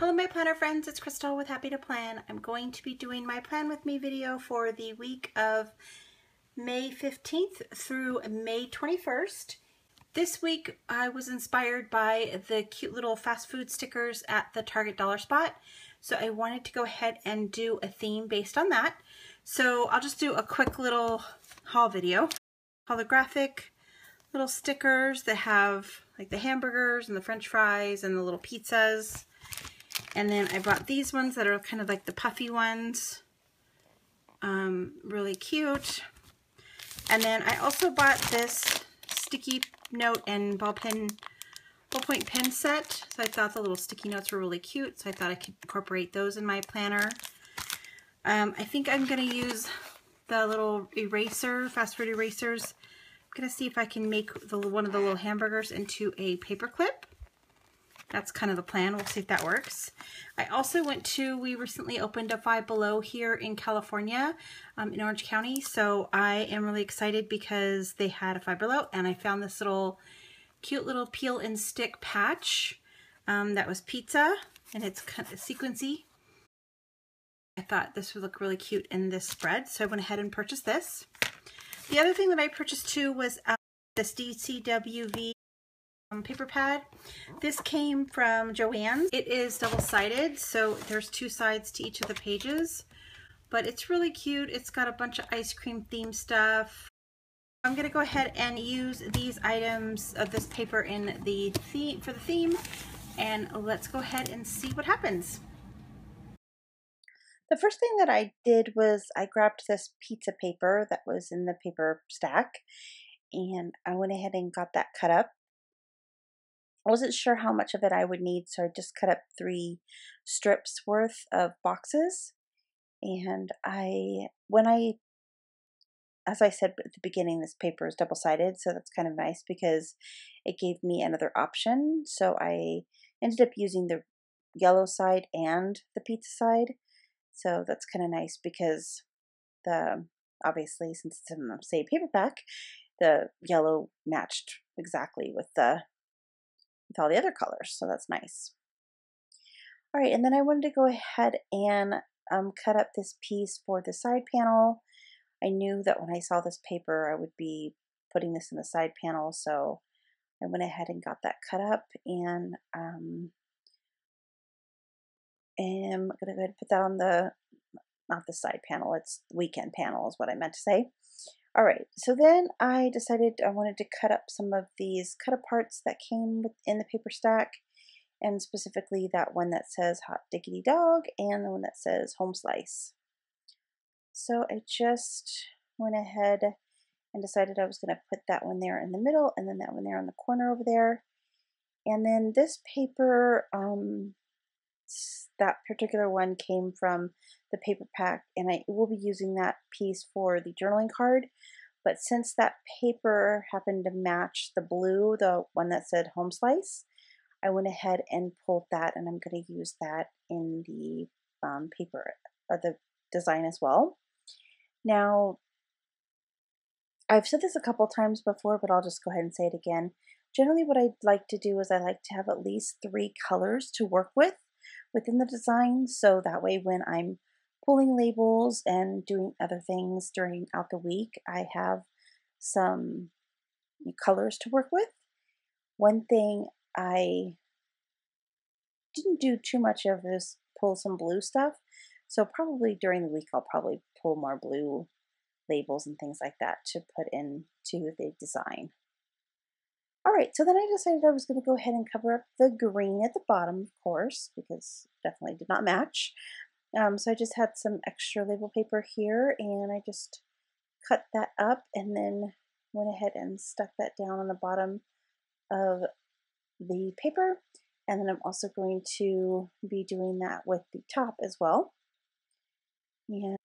Hello my planner friends, it's Crystal with Happy to Plan. I'm going to be doing my Plan With Me video for the week of May 15th through May 21st. This week I was inspired by the cute little fast food stickers at the Target Dollar Spot. So I wanted to go ahead and do a theme based on that. So I'll just do a quick little haul video. Holographic little stickers that have like the hamburgers and the french fries and the little pizzas. And then I bought these ones that are kind of like the puffy ones. Really cute. And then I also bought this sticky note and ballpoint pen set. So I thought the little sticky notes were really cute. So I thought I could incorporate those in my planner. I think I'm going to use the little eraser, fast food erasers. I'm going to see if I can make one of the little hamburgers into a paper clip. That's kind of the plan. We'll see if that works. I also we recently opened a Five Below here in California, in Orange County. So I am really excited because they had a Five Below and I found this cute little peel and stick patch that was pizza and it's kind of sequency. I thought this would look really cute in this spread. So I went ahead and purchased this. The other thing that I purchased too was this DCWV paper pad. This came from Joann's. It is double-sided, so there's two sides to each of the pages, but it's really cute. It's got a bunch of ice cream theme stuff. I'm going to go ahead and use these items of this paper in the theme, and let's go ahead and see what happens. The first thing that I did was I grabbed this pizza paper that was in the paper stack, and I went ahead and got that cut up. I wasn't sure how much of it I would need, so I just cut up 3 strips worth of boxes. And as I said at the beginning, this paper is double-sided, so that's kind of nice because it gave me another option. So I ended up using the yellow side and the pizza side. So that's kind of nice because obviously since it's in the same paper pack, the yellow matched exactly with all the other colors, so that's nice. All right, and then I wanted to go ahead and cut up this piece for the side panel. I knew that when I saw this paper, I would be putting this in the side panel, so I went ahead and got that cut up, and am going to go ahead and put that on not the side panel, it's the weekend panel is what I meant to say. All right, so then I decided I wanted to cut up some of these cut-aparts that came in the paper stack, and specifically that one that says Hot Diggity Dog and the one that says Home Slice. So I just went ahead and decided I was going to put that one there in the middle and then that one there in the corner over there. And then this paper, that particular one came from the paper pack, and I will be using that piece for the journaling card. But since that paper happened to match the blue, the one that said Home Slice, I went ahead and pulled that, and I'm going to use that in the paper or the design as well. Now, I've said this a couple times before, but I'll just go ahead and say it again. Generally, what I'd like to do is I like to have at least 3 colors to work with within the design, so that way when I'm pulling labels and doing other things throughout the week, I have some colors to work with. One thing I didn't do too much of is pull some blue stuff, so probably during the week I'll probably pull more blue labels and things like that to put into the design. All right, so then I decided I was going to go ahead and cover up the green at the bottom, of course, because it definitely did not match. So I just had some extra label paper here, and I just cut that up and then went ahead and stuck that down on the bottom of the paper. And then I'm also going to be doing that with the top as well. And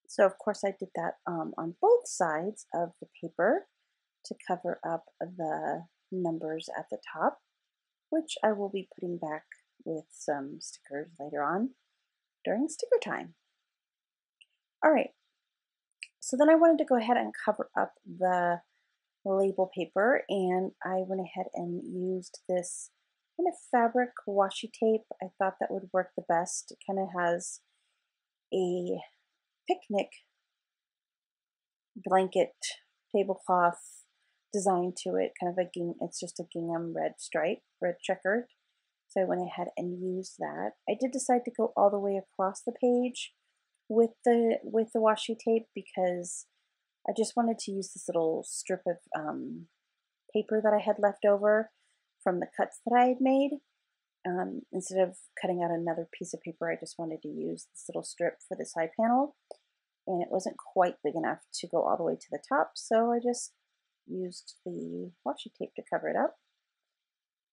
so of course I did that on both sides of the paper to cover up the numbers at the top, which I will be putting back with some stickers later on during sticker time. All right, so then I wanted to go ahead and cover up the label paper, and I went ahead and used this kind of fabric washi tape. I thought that would work the best. It kind of has a picnic blanket tablecloth design to it, kind of a it's just a gingham red stripe, red checkered. So I went ahead and used that. I did decide to go all the way across the page with the washi tape because I just wanted to use this little strip of paper that I had left over from the cuts that I had made. Instead of cutting out another piece of paper, I just wanted to use this little strip for the side panel. And it wasn't quite big enough to go all the way to the top, so I just used the washi tape to cover it up.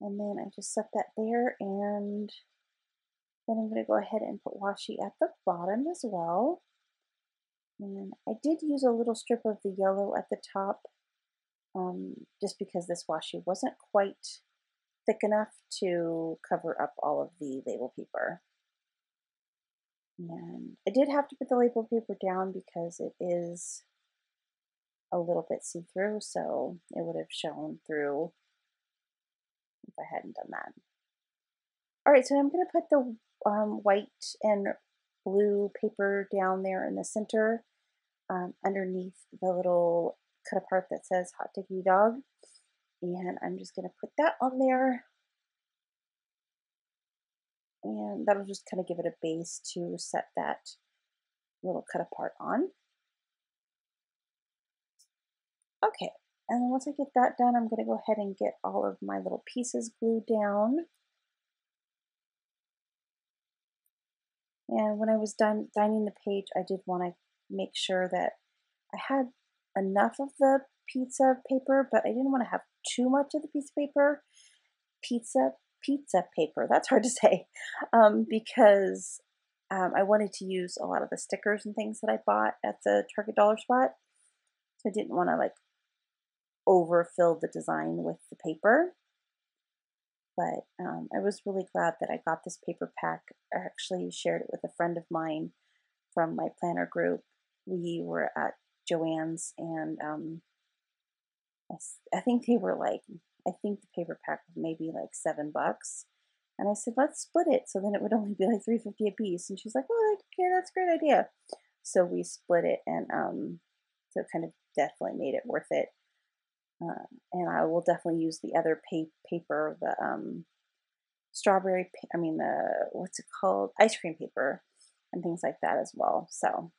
And then I just set that there, and then I'm going to go ahead and put washi at the bottom as well. And I did use a little strip of the yellow at the top, just because this washi wasn't quite thick enough to cover up all of the label paper. And I did have to put the label paper down because it is a little bit see-through, so it would have shown through if I hadn't done that. All right, so I'm going to put the white and blue paper down there in the center, underneath the little cut apart that says Hot Diggity Dog. And I'm just going to put that on there. And that'll just kind of give it a base to set that little cut apart on. Okay, and then once I get that done, I'm going to go ahead and get all of my little pieces glued down. And when I was done designing the page, I did want to make sure that I had enough of the pizza paper, but I didn't want to have too much of the piece of paper. Pizza paper, that's hard to say, because I wanted to use a lot of the stickers and things that I bought at the Target dollar spot. So I didn't want to like overfill the design with the paper. But I was really glad that I got this paper pack. I actually shared it with a friend of mine from my planner group. We were at Joann's, and I think they were like, I think the paper pack was maybe like $7. And I said, let's split it. So then it would only be like $3.50 a piece. And she's like, oh, okay, that's a great idea. So we split it, and so it kind of definitely made it worth it. And I will definitely use the other paper, the strawberry, what's it called? Ice cream paper and things like that as well. So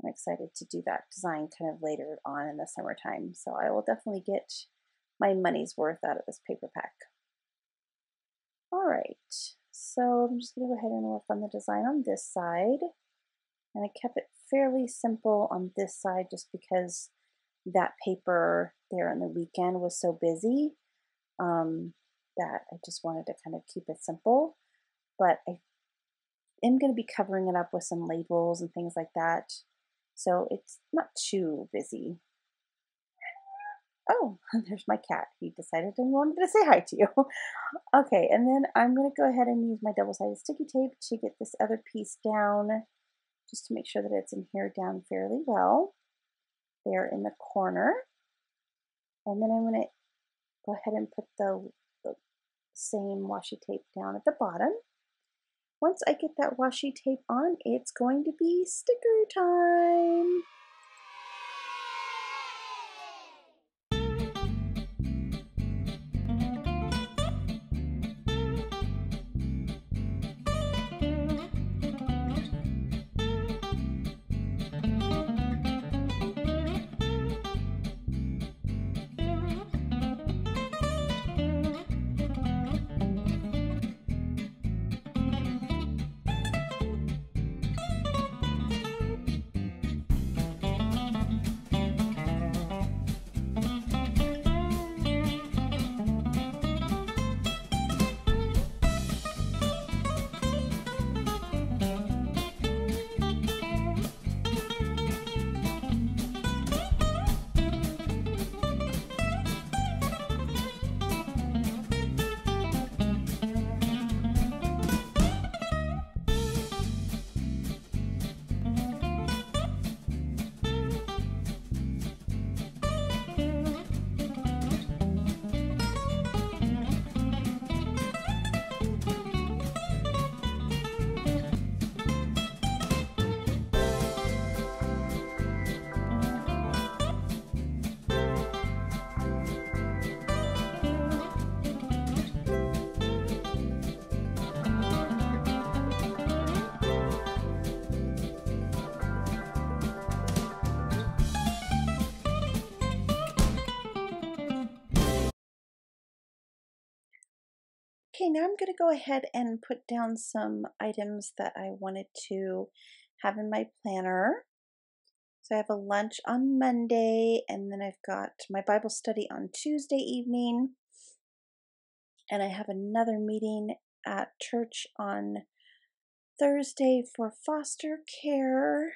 I'm excited to do that design kind of later on in the summertime. So I will definitely get my money's worth out of this paper pack. All right, so I'm just going to go ahead and work on the design on this side. And I kept it fairly simple on this side just because that paper there on the weekend was so busy that I just wanted to kind of keep it simple. But I am going to be covering it up with some labels and things like that, so it's not too busy. Oh, there's my cat. He decided he wanted to say hi to you. Okay, and then I'm going to go ahead and use my double-sided sticky tape to get this other piece down, just to make sure that it's adhered down fairly well there in the corner. And then I'm going to go ahead and put the same washi tape down at the bottom. Once I get that washi tape on, it's going to be sticker time. Okay, now I'm going to go ahead and put down some items that I wanted to have in my planner. So I have a lunch on Monday, and then I've got my Bible study on Tuesday evening, and I have another meeting at church on Thursday for foster care.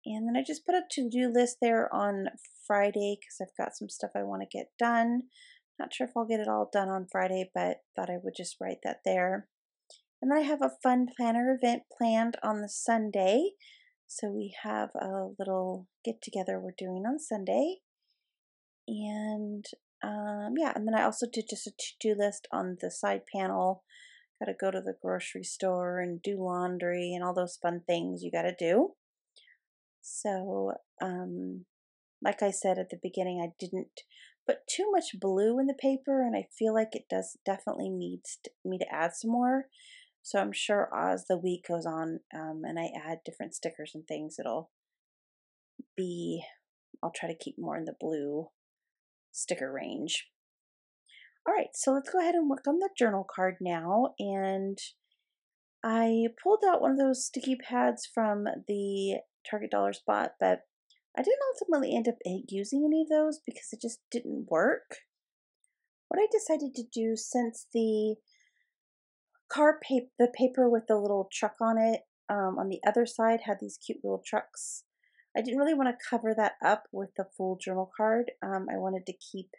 And then I just put a to-do list there on Friday because I've got some stuff I want to get done. Not sure if I'll get it all done on Friday, but thought I would just write that there. And then I have a fun planner event planned on the Sunday. So we have a little get together we're doing on Sunday. And yeah, and then I also did just a to-do list on the side panel. Got to go to the grocery store and do laundry and all those fun things you got to do. So, like I said at the beginning, I didn't put too much blue in the paper, and I feel like it does definitely needs me to add some more. So I'm sure as the week goes on, and I add different stickers and things, I'll try to keep more in the blue sticker range. All right, so let's go ahead and work on the journal card now. And I pulled out one of those sticky pads from the Target Dollar Spot, but I didn't ultimately end up using any of those because it just didn't work. What I decided to do, since the the paper with the little truck on it, on the other side had these cute little trucks. I didn't really want to cover that up with the full journal card. I wanted to keep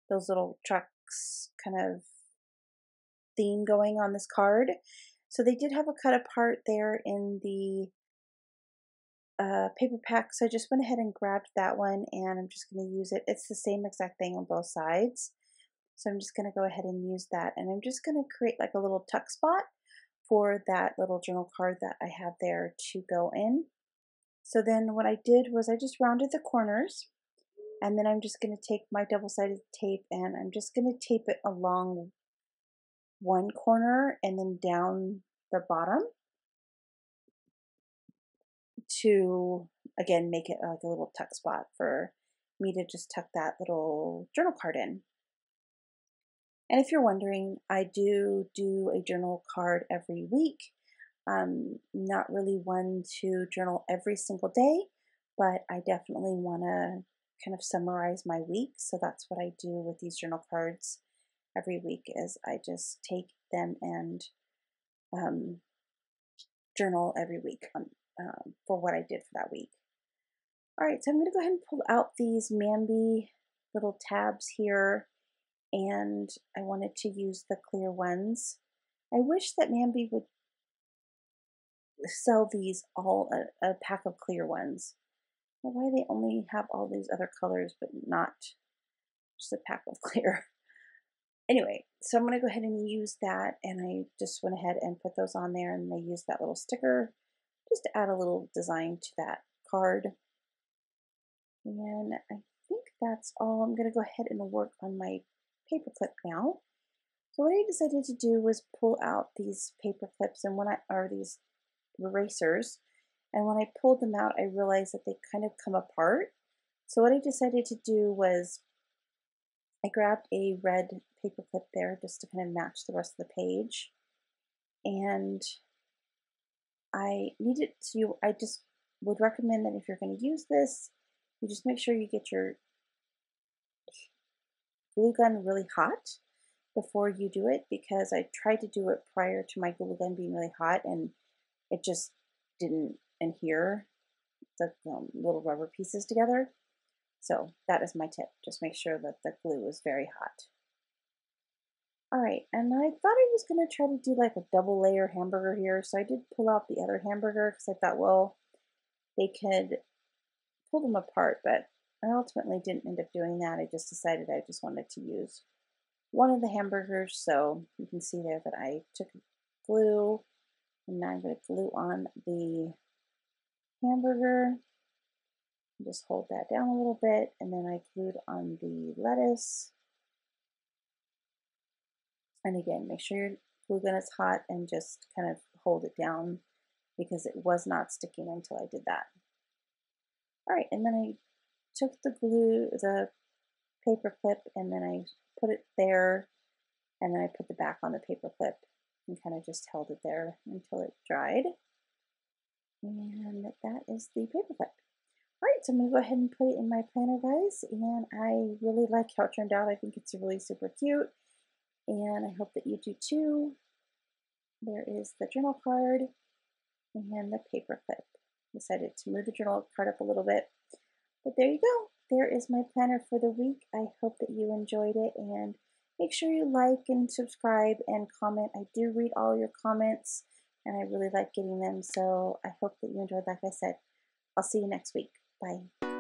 those little trucks kind of theme going on this card. So they did have a cut apart there in the paper pack. So I just went ahead and grabbed that one, and I'm just going to use it. It's the same exact thing on both sides. So I'm just going to go ahead and use that. And I'm just going to create like a little tuck spot for that little journal card that I have there to go in. So then what I did was I just rounded the corners, and then I'm just going to take my double-sided tape and I'm just going to tape it along one corner and then down the bottom to, again, make it like a little tuck spot for me to just tuck that little journal card in. And if you're wondering, I do a journal card every week. Not really one to journal every single day, but I definitely want to kind of summarize my week. So that's what I do with these journal cards every week, is I just take them and journal every week for what I did for that week. All right, so I'm going to go ahead and pull out these Mambi little tabs here, and I wanted to use the clear ones. I wish that Mambi would sell these all a pack of clear ones. Why they only have all these other colors but not just a pack of clear. Anyway, so I'm going to go ahead and use that, and I just went ahead and put those on there, and I used that little sticker just to add a little design to that card. And I think that's all. I'm going to go ahead and work on my paper clip now. So what I decided to do was pull out these paper clips, and these erasers, and when I pulled them out, I realized that they kind of come apart. So what I decided to do was I grabbed a red paper clip there just to kind of match the rest of the page, and I just would recommend that if you're going to use this, you just make sure you get your glue gun really hot before you do it, because I tried to do it prior to my glue gun being really hot, and it just didn't adhere the little rubber pieces together. So that is my tip. Just make sure that the glue is very hot. All right, and I thought I was going to try to do like a double layer hamburger here. So I did pull out the other hamburger because I thought, well, they could pull them apart, but I ultimately didn't end up doing that. I just decided I just wanted to use one of the hamburgers. So you can see there that I took glue, and now I'm going to glue on the hamburger. Just hold that down a little bit, and then I glued on the lettuce. And again, make sure your glue gun is hot and just kind of hold it down, because it was not sticking until I did that. All right, and then I took the paper clip, and then I put it there And then I put the back on the paper clip and kind of just held it there until it dried. And that is the paper clip. All right, so I'm gonna go ahead and put it in my planner, guys. And I really like how it turned out. I think it's really super cute. And I hope that you do too. There is the journal card and the paper clip. Decided to move the journal card up a little bit. But there you go. There is my planner for the week. I hope that you enjoyed it, and make sure you like and subscribe and comment. I do read all your comments and I really like getting them. So I hope that you enjoyed. Like I said, I'll see you next week. Bye.